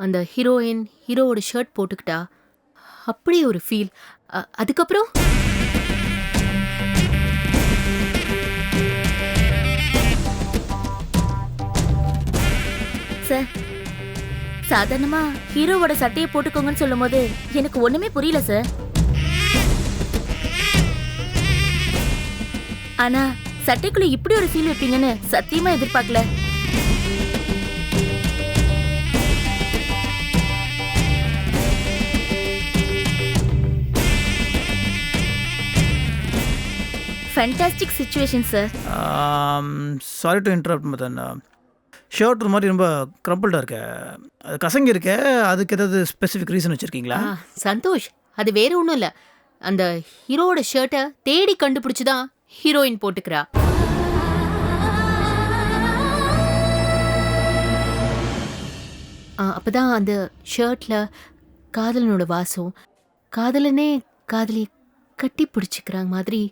அந்த ஹீரோயின் ஹீரோவோட ஷர்ட் போட்டுக்கிட்டா அப்படி ஒரு ஃபீல். அதுக்கப்புறம் சார், சாதாரணமா ஹீரோவோட சட்டையை போட்டுக்கோங்கன்னு சொல்லும் போது எனக்கு ஒண்ணுமே புரியல சார். ஆனா சட்டைக்குள்ள இப்படி ஒரு ஃபீல் வைப்பீங்கன்னு சத்தியமா எதிர்பார்க்கல. Fantastic situation sir. Sorry to interrupt Madan. Shirt ஒரு மாதிரி ரொம்ப க்ரம்பிள்டாக இருக்க, அது கசங்கி இருக்க, அதுக்கு ஏதாவது ஸ்பெசிஃபிக் ரீசன் வச்சுருக்கீங்களா? சந்தோஷ், அது வேற ஒன்றும் இல்லை. அந்த ஹீரோவோட ஷர்ட்டை தேடி கண்டுபிடிச்சுதான் ஹீரோயின் போட்டுக்கிறா. அப்பதான் அந்த ஷர்ட்ல காதலனோட வாசம், காதலனே காதலி கட்டி பிடிச்சிக்கிறாங்க மாதிரி.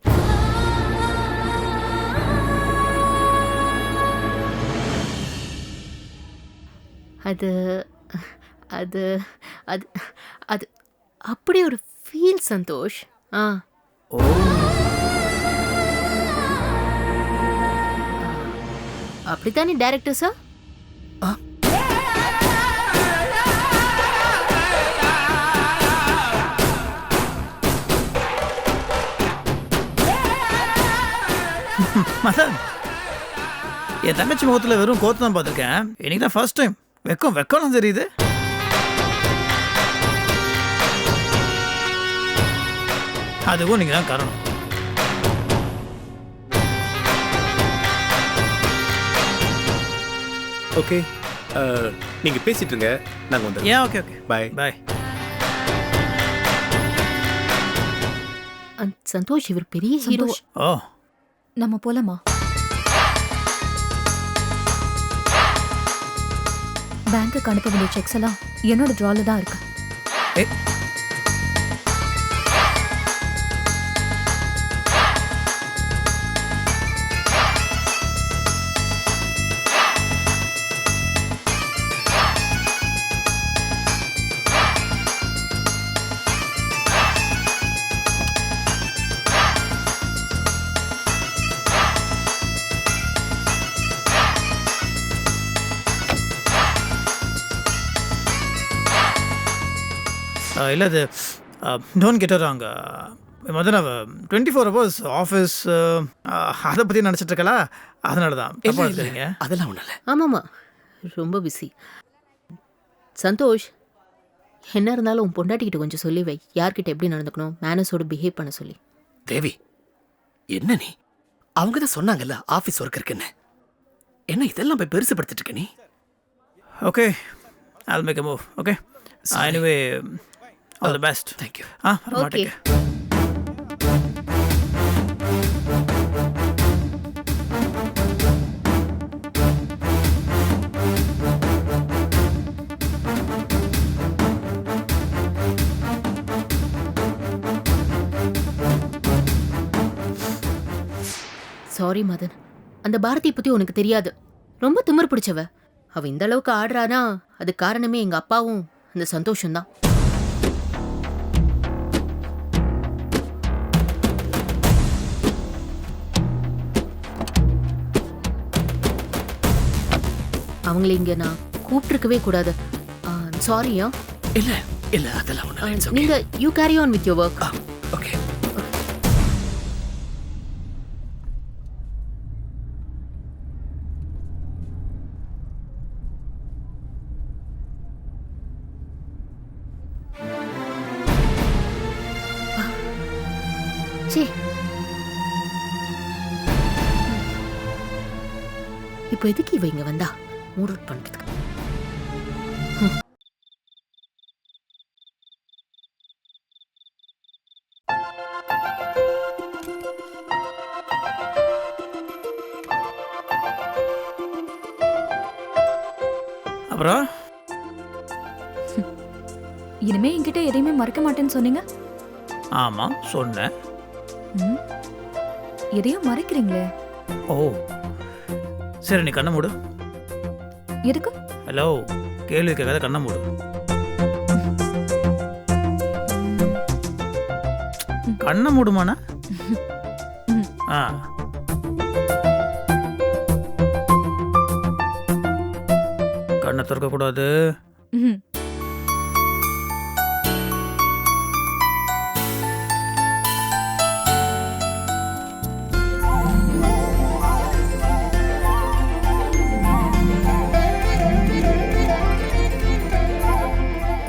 அது அது அது அது அப்படி ஒரு ஃபீல் சந்தோஷ். ஓ, அப்படித்தானே டைரக்டர் சார்? மதன், என் தங்கச்சி முகத்தில் வெறும் கோத்து தான் பார்த்துருக்கேன். இன்னைக்கு தான் ஃபர்ஸ்ட் டைம் வெக்கம் தெரியுது. அதுவும் நீங்கள் தான் காரணம். ஓகே, நீங்க பேசிட்டு இருங்க, நாங்க வந்துடுறோம். ஏன்? ஓகே ஓகே, பாய் பாய். சந்தோஷ், இவர் பெரிய ஹீரோ. ஓ, நம்ம போலாமா? பேங்க்குக்கு அனுப்ப வேண்டிய செக்ஸ் எல்லாம் என்னோட ட்ரால தான் இருக்கு. ஏ, இல்லை அது டோன்ட் கெட் ராங்க மதன். 24 hours ஆஃபீஸ், அதை பற்றி நினச்சிட்டு இருக்கலா, அதனால தான் தப்பாக எடுத்துறீங்க. அதெல்லாம் ஒன்றும் இல்லை. ஆமாம்மா, ரொம்ப பிஸி. சந்தோஷ், என்ன இருந்தாலும் உன் பொண்டாட்டிக்கிட்ட கொஞ்சம் சொல்லி வை, யார்கிட்ட எப்படி நடந்துக்கணும், மேனஸோடு பிஹேவ் பண்ண சொல்லி. தேவி, என்ன நீ? அவங்க தான் சொன்னாங்கல்ல ஆஃபீஸ் ஒர்க் இருக்குன்னு. என்ன இதெல்லாம் போய் பெருசுப்படுத்திட்டு இருக்க நீ? Okay, I'll make a move. Okay. Anyway, all the best. Thank you. Okay. Sorry Madan, அந்த பாரதியை பத்தி உனக்கு தெரியாது. ரொம்ப திமிர் பிடிச்சவ. அவ இந்த அளவுக்கு ஆடுறானா அது காரணமே எங்க அப்பாவும் அந்த சந்தோஷம்தான். அவங்களை இங்க நான் கூப்பிட்டுருக்கவே கூடாது. சாரியா? இல்ல இல்ல, அதெல்லாம் ஒண்ணு. நீங்க you carry on with your work. Okay. இப்போ எதுக்கு இவ இங்க வந்தா? மூட் அவுட் பண்றதுக்கு. அப்புறம் இனிமே என்கிட்ட எதையுமே மறக்க மாட்டேன்னு சொன்னீங்க. ஆமாம் சொன்னேன். எதையும் மறைக்கிறீங்களே. ஓ சரி, நீ கண்ணை மூடு. எதுக்கு? ஹலோ, கேள்வி கேட்காத கண்ணை மூடு. கண்ணை மூடுமாண்ணா? ஆ கண்ணை திறக்கக்கூடாது. ம்.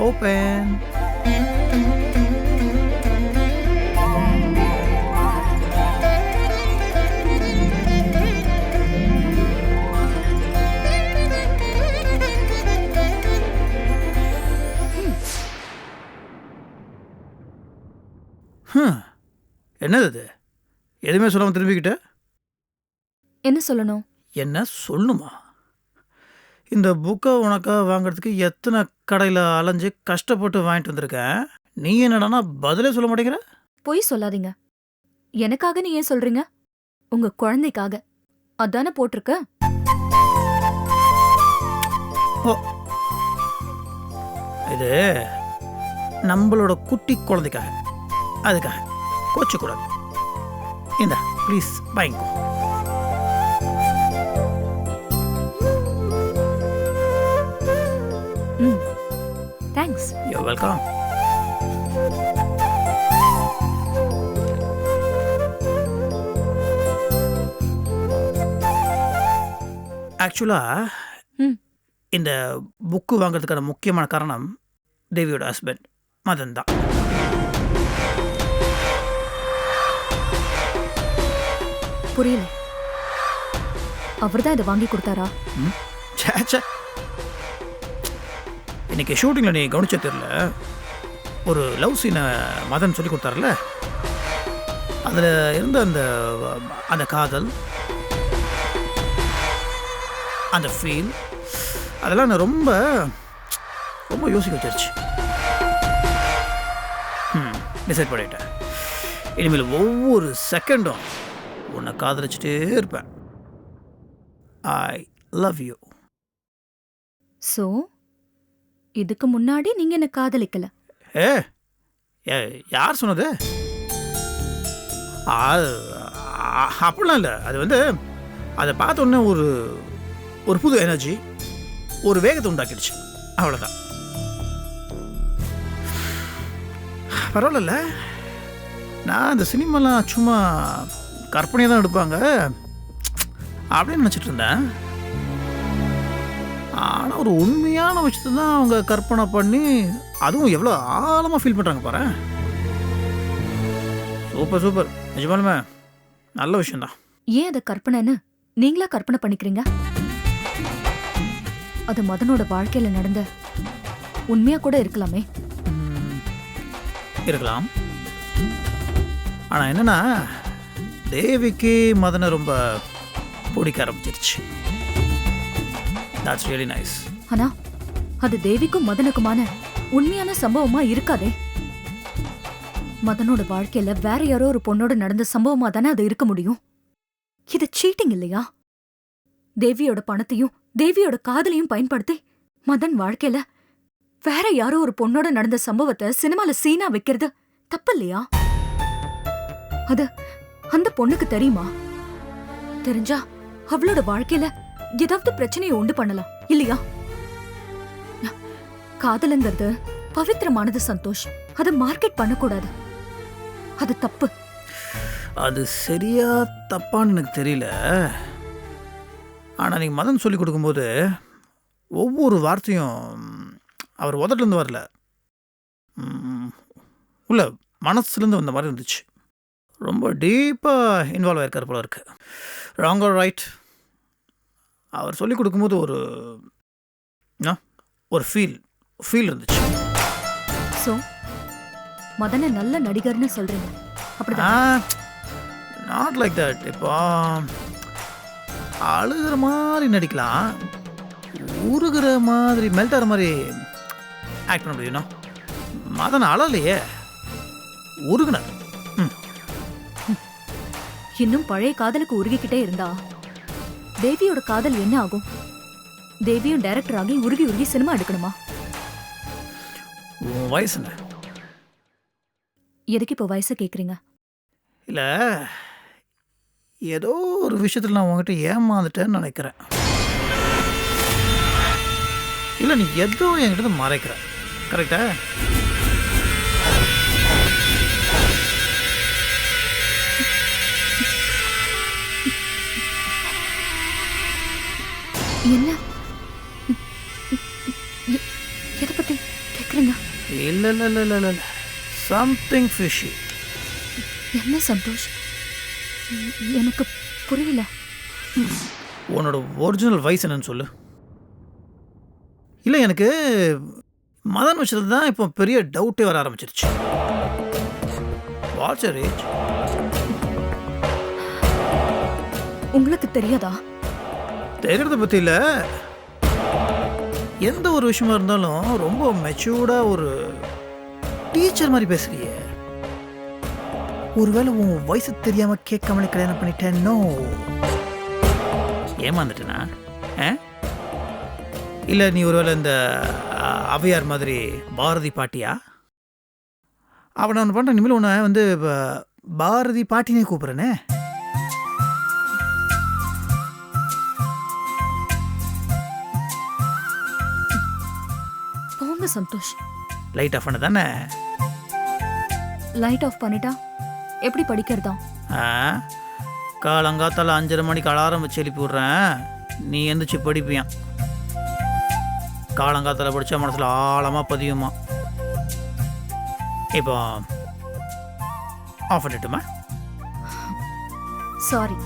ஓப்பன். என்னது இது? எதுவுமே சொல்லாமல் திரும்பிக்கிட்ட? என்ன சொல்லணும்? என்ன சொல்லணுமா? இந்த புக்கை உனக்காக வாங்குறதுக்கு எத்தனை கடையில் அலைஞ்சு கஷ்டப்பட்டு வாங்கிட்டு வந்திருக்கேன். நீ என்னடானா பதிலே சொல்ல மாட்டேங்கிற? பொய் சொல்லாதீங்க. எனக்காக நீ ஏன் சொல்றீங்க? உங்க குழந்தைக்காக. அதானே போட்டிருக்க. ஓ, இது நம்மளோட குட்டி குழந்தைக்காக. அதுக்காக கோச்சக்கூடாது. இந்தா ப்ளீஸ் வாங்கிக்கோ. ம். தேங்க்ஸ். You welcome. ஆக்சுவலாக ம். இந்த புக்கு வாங்குறதுக்கான முக்கியமான காரணம் தேவியோட ஹஸ்பண்ட் மதன் தான். புரியல. அவர்தான் இதை வாங்கி கொடுத்தாரா? சேச்சே, இன்னைக்கு ஷூட்டிங்கில் நீ கவனிச்ச தெரியல, ஒரு லவ் சீனை மதன் சொல்லி கொடுத்தாருல, அதில் இருந்த அந்த அந்த காதல், அந்த ஃபீல், அதெல்லாம் நான் ரொம்ப ரொம்ப யோசிக்க வச்சிருச்சு. டிசைட் பண்ணிட்டேன். இனிமேல் ஒவ்வொரு செகண்டும் உன்னை காதலிச்சுட்டே இருப்பேன். I love you. சோ இதுக்கு முன்னாடி நீங்க என்ன காதலிக்கல? ஏ ஏ, யார் சொன்னது? அப்படிலாம் இல்லை. அது வந்து அதை பார்த்த உடனே ஒரு ஒரு புது எனர்ஜி, ஒரு வேகத்தை உண்டாக்கிடுச்சு, அவ்வளோதான். பரவாயில்ல, நான் இந்த சினிமாலாம் சும்மா கற்பனையாக தான் எடுப்பாங்க அப்படின்னு நினச்சிட்டு இருந்தேன். ஆனால் ஒரு உண்மையான விஷயத்தை தான் அவங்க கற்பனை பண்ணி, அதுவும் எவ்வளோ ஆழமாக ஃபீல் பண்ணுறாங்க பாரு. சூப்பர் சூப்பர், நிஜமாலுமே நல்ல விஷயம்தான். ஏன் அதை கற்பனைன்னு நீங்களா கற்பனை பண்ணிக்கிறீங்க? அது மதனோட வாழ்க்கையில நடந்த உண்மையா கூட இருக்கலாமே. இருக்கலாம். ஆனால் என்னன்னா, தேவிக்கு மதனை ரொம்ப பிடிக்க ஆரம்பிச்சிருச்சு. That's really nice. ஆனா அது தேவிக்கும் மதனுக்குமான உண்மையான சம்பவமா இருக்காதே. மதனோட வாழ்க்கையில வேற யாரோ ஒரு பொண்ணோட நடந்த சம்பவமா தானே அது இருக்க முடியும். இது சீட்டிங் இல்லையா? தேவியோட பணத்தையும் தேவியோட காதலையும் பயன்படுத்தி மதன் வாழ்க்கையில வேற யாரோ ஒரு பொண்ணோட நடந்த சம்பவத்தை சினிமால சீனா வைக்கிறது தப்பு இல்லையா? அது அந்த பொண்ணுக்கு தெரியுமா? தெரிஞ்சா அவளோட வாழ்க்கையில ஏதாவது பிரச்சனையை உண்டு பண்ணலாம் இல்லையா? காதலுங்கிறது பவித்திரமானது சந்தோஷ். அதை மார்க்கெட் பண்ணக்கூடாது. அது தப்பு. அது சரியா தப்பான்னு எனக்கு தெரியல. ஆனால் நீங்கள் மதன் சொல்லி கொடுக்கும்போது ஒவ்வொரு வார்த்தையும் அவர் உதட்டிலேருந்து வரல, உள்ள மனசுலேருந்து வந்த மாதிரி இருந்துச்சு. ரொம்ப டீப்பாக இன்வால்வ் ஆயிருக்கார் போல இருக்கு. ராங் ஆர் ரைட், அவர் சொல்லி கொடுக்கும்போது ஒரு ஃபீல் இருந்துச்சு. சோ மதனை நல்ல நடிகர்னு சொல்றீங்க அப்படிதான்? Not like that. இப்போ அழுகிற மாதிரி நடிக்கலாம், உருகிற மாதிரி மெல்ட் ஆகிற மாதிரி ஆக்ட் பண்ண முடியும். மதன் அழலையே, உருகுனார். இன்னும் பழைய காதலுக்கு உருகிக்கிட்டே இருந்தா தேவியோட காதல் என்ன ஆகும்? தேவியும் டைரக்டர் ஆகி உருகி உருகி சினிமா எடுக்கணுமா? உன் வயசு என்ன? எதுக்கு இப்போ வயசை கேக்குறீங்க? இல்லை, ஏதோ ஒரு விஷயத்தில் நான் உங்ககிட்ட ஏமாந்துட்டேன்னு நினைக்கிறேன். இல்லை, நீ ஏதோ என்கிட்ட மறைக்கிற. கரெக்டா? என்ன? எதை பத்தி கேக்குறீங்க? இல்லை இல்லை இல்லை இல்லை இல்லை, சம்திங் ஃபிஷி. என்ன சந்தோஷ்? எனக்கு புரியல. உன்னோட ஒரிஜினல் வயசு என்னன்னு சொல்லு. இல்லை, எனக்கு மதன் விஷயத்துல தான் இப்போ பெரிய டவுட்டே வர ஆரம்பிச்சிருச்சு. What's your age? உங்களுக்கு தெரியாதா? தெரியறத பற்றி இல்லை, எந்த ஒரு விஷயமா இருந்தாலும் ரொம்ப மெச்சூர்டாக ஒரு டீச்சர் மாதிரி பேசுறியே. ஒருவேளை உன் வயசு தெரியாமல் கேட்காமலே கல்யாணம் பண்ணிட்டேன்னோ? ஏமாந்துட்டேனா? இல்லை, நீ ஒருவேளை இந்த அவையார் மாதிரி பாரதி பாட்டியா? அவனை ஒன்று பண்ணுறேன், இனிமேல் உன்னை வந்து பாரதி பாட்டினே கூப்பிட்றேனே. போங்க சந்தோஷ். லைட் ஆஃப் பண்ண தானே? லைட் ஆஃப் பண்ணிட்டா எப்படி படிக்கிறதா? காலங்காத்தால 5:30 மணிக்கு அலாரம் வச்சு எழுப்பி விட்றேன், நீ எந்திரிச்சு படிப்பியான். காலங்காத்தால படித்தா மனசில் ஆழமாக பதியுமா. இப்போ ஆஃப் பண்ணிட்டுமா? சாரி.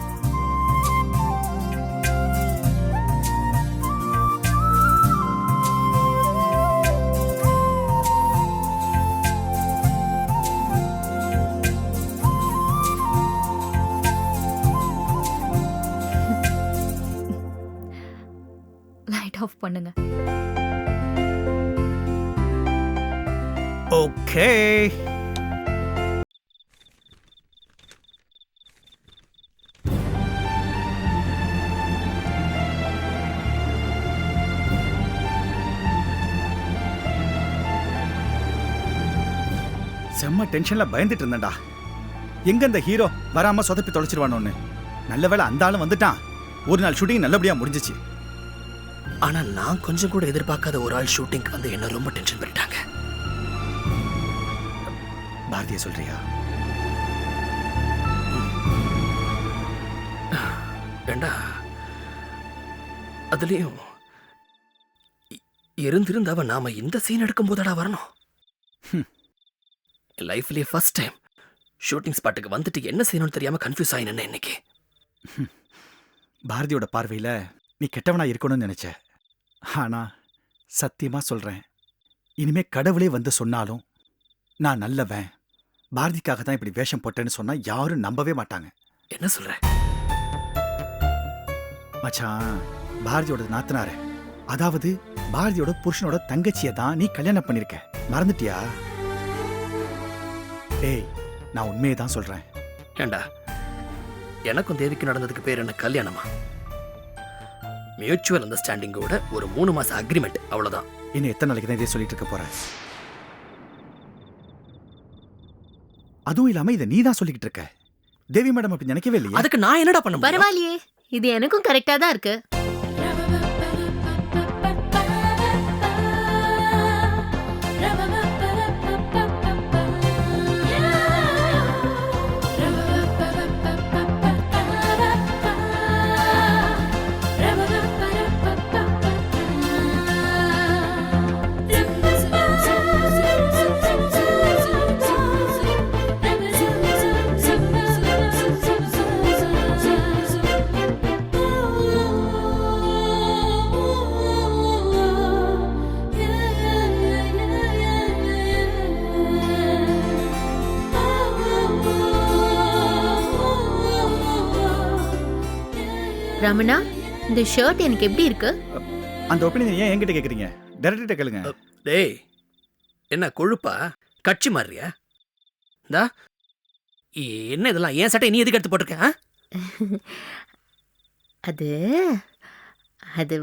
லைட் ஆஃப் பண்ணுங்க. ஓகே. செம்ம டென்ஷன்ல பயந்துட்டு இருந்தேன்டா. எங்க இந்த ஹீரோ வராம சொதப்பி தொலைச்சிருவானோன்னு. நல்ல வேளை அந்த ஆளும் வந்துட்டான். ஒரு நாள் ஷூட்டிங் நல்லபடியா முடிஞ்சிச்சு. ஆனா நான் கொஞ்சம் கூட எதிர்பார்க்காத ஒரு ஆள் ஷூட்டிங்க்கு வந்து என்ன ரொம்ப டென்ஷன் பண்ணிட்டாங்க. பாரதிய சொல்றியா? ஏண்டா அதுலயும் இருந்திருந்தவ நாம இந்த சீன் எடுக்கும் போதடா வரணும். லைஃப்லயே ஃபர்ஸ்ட் டைம் ஷூட்டிங் ஸ்பாட்டுக்கு வந்துட்டு என்ன செய்யணும்னு தெரியாம கன்ஃபியூஸ் ஆயினேன் இன்னைக்கு. பாரதியோட பார்வையில நீ கெட்டவனா இருக்கணும்னு நினைச்ச. ஆனா சத்தியமா சொல்றேன், இனிமே கடவுளே வந்து சொன்னாலும் நான் நல்லவன், பாரதிக்காக தான் இப்படி வேஷம் போட்டேன்னு சொன்னா யாரும் நம்பவே மாட்டாங்க. என்ன சொல்ற மச்சான்? பாரதியோட நாத்தனார, அதாவது பாரதியோட புருஷனோட தங்கச்சியை தான் நீ கல்யாணம் பண்ணிருக்க. மறந்துட்டியா? ஏய், நான் உண்மையை தான் சொல்றேன். ஏண்டா எனக்கும் தேவிக்கு நடந்ததுக்கு பேர் என்ன கல்யாணமா? மியூச்சுவல் அண்டர்ஸ்டாண்டிங்கோட ஒரு 3 மாச அக்ரிமெண்ட், அவ்வளவுதான். இன்னும் எத்தனை நாளைக்கு தான் இதே சொல்லிட்டு இருக்க போற? அதுவும் இல்லாம இதை நீ தான் சொல்லிக்கிட்டு இருக்க. தேவி மேடம் அப்படி நினைக்கவே இல்லையா? அதுக்கு நான் என்னடா பண்ண முடியும்? பரவாயில்லையே, இது எனக்கும் கரெக்டா தான் இருக்கு. ரமணா, இந்த ஷர்ட் எனக்கு எப்படி இருக்கு? அந்த ஒப்பீனியன் ஏன் என்கிட்ட கேக்குறீங்க? டைரக்டர்ட்ட கேளுங்க. டேய், என்ன கொழுப்பா? கட்சி மாறியா? இந்தா, என்ன இதெல்லாம்? ஏன் சட்டை நீ எதுக்கு எடுத்து போட்டிருக்க? அது அது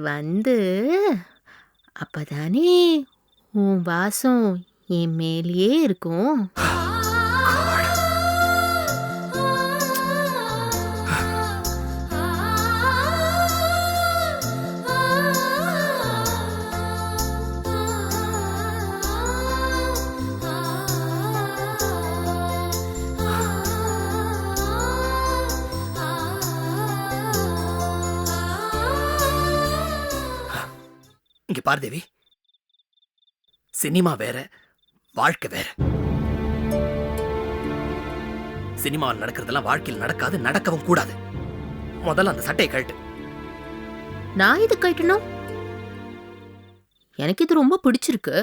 அப்பதானே உன் வாசம் என் மேலேயே இருக்கும். இங்க பாரு தேவி, சினிமா வேற, வாழ்க்கை வேற. சினிமாவில் நடக்கிறதெல்லாம் வாழ்க்கையில் நடக்காது, நடக்கவும் கூடாது. முதல்ல அந்த சட்டையை கழட்டு. நான் இது கட்டணும். எனக்கு இது ரொம்ப பிடிச்சிருக்கு.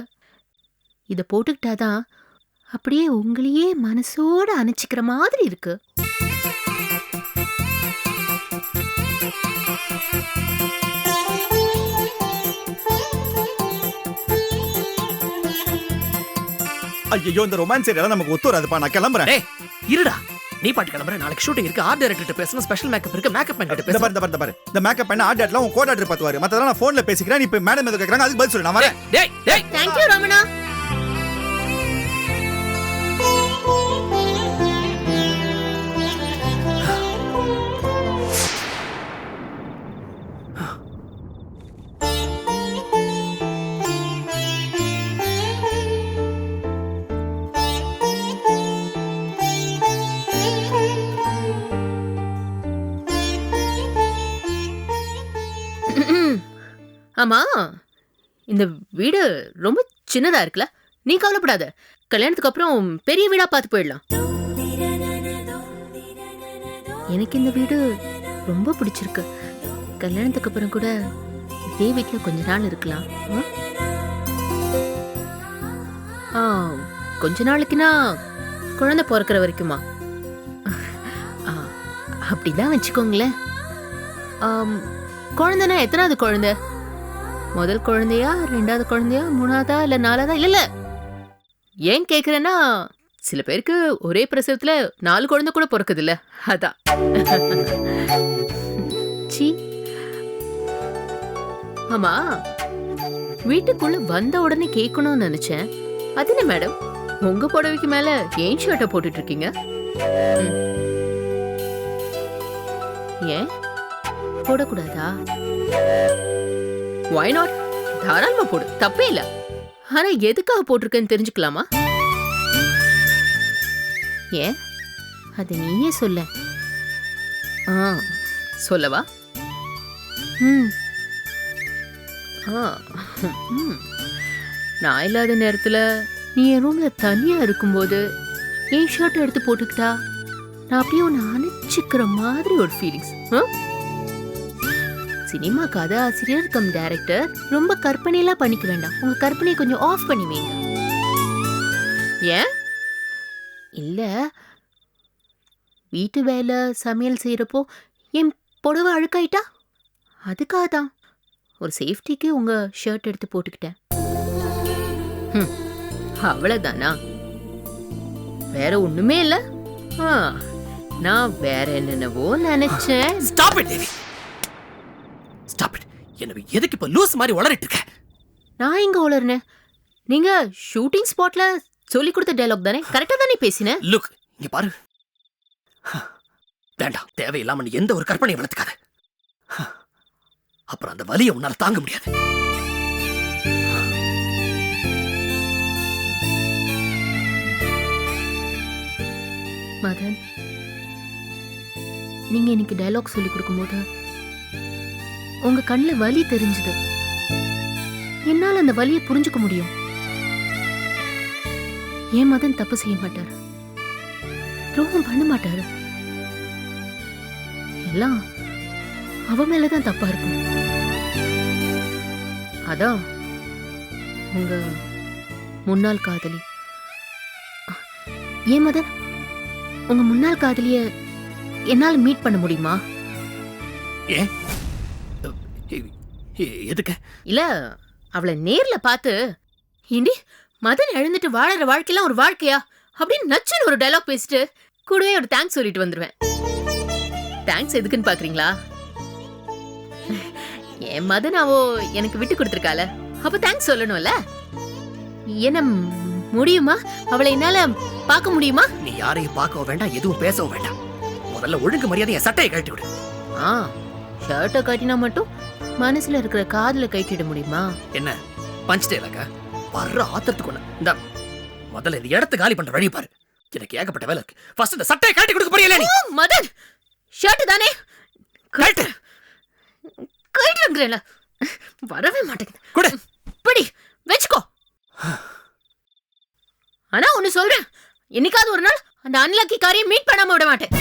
இதை போட்டுக்கிட்டாதான் அப்படியே உங்களையே மனசோட அணைச்சிக்கிற மாதிரி இருக்கு. ஐயோ, இந்த ரொமான்ஸ் எல்லாம் நமக்கு ஒத்து வராதுப்பா. நான் கிளம்புறேன். டேய் இருடா, நீ பாட்டு கிளம்புற. நாளைக்கு ஷூட்டிங் இருக்கு, ஆர்ட் டைரக்டர் பேசணும், ஸ்பெஷல் மேக்கப் இருக்கு, மேக்கப் மேன் கிட்ட பேசணும். இந்த மேக்கப் பண்ண ஆர்ட் டேரக்டர்லாம் உன் கோஆர்டினேட்டர் பார்த்துவாரு. மத்ததெல்லாம் நான் ஃபோன்ல பேசிக்கிறேன். நீ இப்ப மேடம் எது கேக்குறாங்க அதுக்கு பதில் சொல்லு. நான் வரேன். டேய் டேய் தேங்க் யூ ரமணா. ஆமா, இந்த வீடு ரொம்ப சின்னதா இருக்குல்ல? நீ கவலைப்படாத, கல்யாணத்துக்கு அப்புறம் பெரிய வீடா பார்த்து போயிடலாம். எனக்கு இந்த வீடு ரொம்ப பிடிச்சிருக்கு. கல்யாணத்துக்கு அப்புறம் கூட இதே வீட்டுல கொஞ்ச நாள் இருக்கலாம். கொஞ்ச நாளைக்குன்னா குழந்தை பிறக்கிற வரைக்குமா? அப்படிதான் வச்சுக்கோங்களேன். குழந்தைனா எத்தனாவது குழந்தை? முதல் குழந்தையா, ரெண்டாவது குழந்தையா, மூணாவதா இல்ல நாலாவதா? இல்ல ஏன் கேக்குறேன்னா, சில பேருக்கு ஒரே பிரசவத்துல 4 குழந்தை கூட பிறக்குது இல்ல, அதான். சீ. ஆமா, வீட்டுக்குள்ள வந்த உடனே கேட்கணும்னு நினைச்சேன். அது என்ன மேடம், உங்க புடவைக்கு மேல ஏன் ஷர்ட்டை போட்டுட்டு இருக்கீங்க? ஏன் போடக்கூடாதா? Why not? தாராளமா போடு, தப்பே இல்ல. ஆனா எதுக்காக போட்டிருக்கேன்னு தெரிஞ்சுக்கலாமா? ஏன் அது நீயே சொல்ல. சொல்லவா? நான் இல்லாத நேரத்துல நீ என் ரூம்ல தனியா இருக்கும்போது என் ஷர்ட் எடுத்து போட்டுக்கிட்டா நான் அப்படியே ஒன்னு அணைச்சிக்கிற மாதிரி ஒரு ஃபீலிங்ஸ். சினிமா கதை ஆசிரியர் கம் டைரக்டர், ரொம்ப கற்பனையெல்லாம் பண்ணிக்க வேண்டாம். உங்க கற்பனையை கொஞ்சம் ஆஃப் பண்ணி வைங்க. ஏன் இல்ல, வீட்டு வேலை சமையல் செய்யறப்போ என் புடவை அழுக்காயிட்டா அதுக்காக தான் ஒரு சேஃப்டிக்கு உங்க ஷர்ட் எடுத்து போட்டுக்கிட்டேன். அவ்வளவுதானா? வேற ஒண்ணுமே இல்ல. நான் வேற என்னென்னவோ நினைச்சேன். Stop it Devi, stop it. என்ன எதுக்கு இப்ப லூஸ் மாதிரி உளறிட்டு இருக்க? நான் எங்க உளறனே? நீங்க ஷூட்டிங் ஸ்பாட்ல சொல்லி கொடுத்த டயலாக் தானே, கரெக்டா தானே பேசினேன். லுக் இங்க பாரு, வேண்டாம், தேவையில்லாம நீ எந்த ஒரு கற்பனையை வளர்த்துக்காத. அப்புறம் அந்த வலியை உன்னால தாங்க முடியாது. மதன், நீங்க எனக்கு டயலாக் சொல்லி கொடுக்கும்போது உங்க கண்ணுல வலி தெரிஞ்சது. என்னால அந்த வலியை புரிஞ்சுக்க முடியும். ஏன் மதன் தப்பு செய்ய மாட்டாரு, துரோகம் பண்ண மாட்டாரு. எல்லாம் அவ மேலதான் தப்பா இருக்கும். அதான் உங்க முன்னாள் காதலி. ஏன் மதன், உங்க முன்னாள் காதலிய என்னால மீட் பண்ண முடியுமா? ஏன்? எதுக்கு? இல்ல, அவளை நேர்ல பார்த்து இண்டி மதன் எழுந்துட்டு வாழற வாழ்க்கையெல்லாம் ஒரு வாழ்க்கையா அப்படின்னு நச்சுன்னு ஒரு டயலாக் பேசிட்டு கூடவே ஒரு தேங்க்ஸ் சொல்லிட்டு வந்துருவேன். தேங்க்ஸ் எதுக்குன்னு பாக்குறீங்களா? என் மதன் அவோ எனக்கு விட்டு கொடுத்துருக்கால, அப்ப தேங்க்ஸ் சொல்லணும்ல. என்ன முடியுமா? அவளை என்னால பார்க்க முடியுமா? நீ யாரையும் பார்க்கவும் வேண்டாம், எதுவும் பேசவும் வேண்டாம். முதல்ல ஒழுங்கு மரியாதை என் சட்டையை கழட்டி விடு. ஷர்ட்டை கட்டினா மட்டும் மனசுல இருக்கிற காதுல கட்டிட முடியுமா? என்ன பஞ்சிட்டே இல்லக்கா? வர்ற ஆத்திரத்துக்கு ஒண்ணு. இந்த முதல்ல இந்த இடத்த காலி பண்ற வழி பாரு. எனக்கு ஏகப்பட்ட வேலை இருக்கு. ஃபர்ஸ்ட் இந்த சட்டையை கழட்டி கொடுக்க போறியல நீ? மதன், ஷர்ட் தானே கழட்டு. கழட்டுங்கறல. வரவே மாட்டேங்குது. குடு. படி வெச்சுக்கோ. ஆனா ஒன்னு சொல்றேன், என்னைக்காவது ஒரு நாள் அந்த அன்லக்கி காரியை மீட் பண்ணாம விட மாட்டேன்.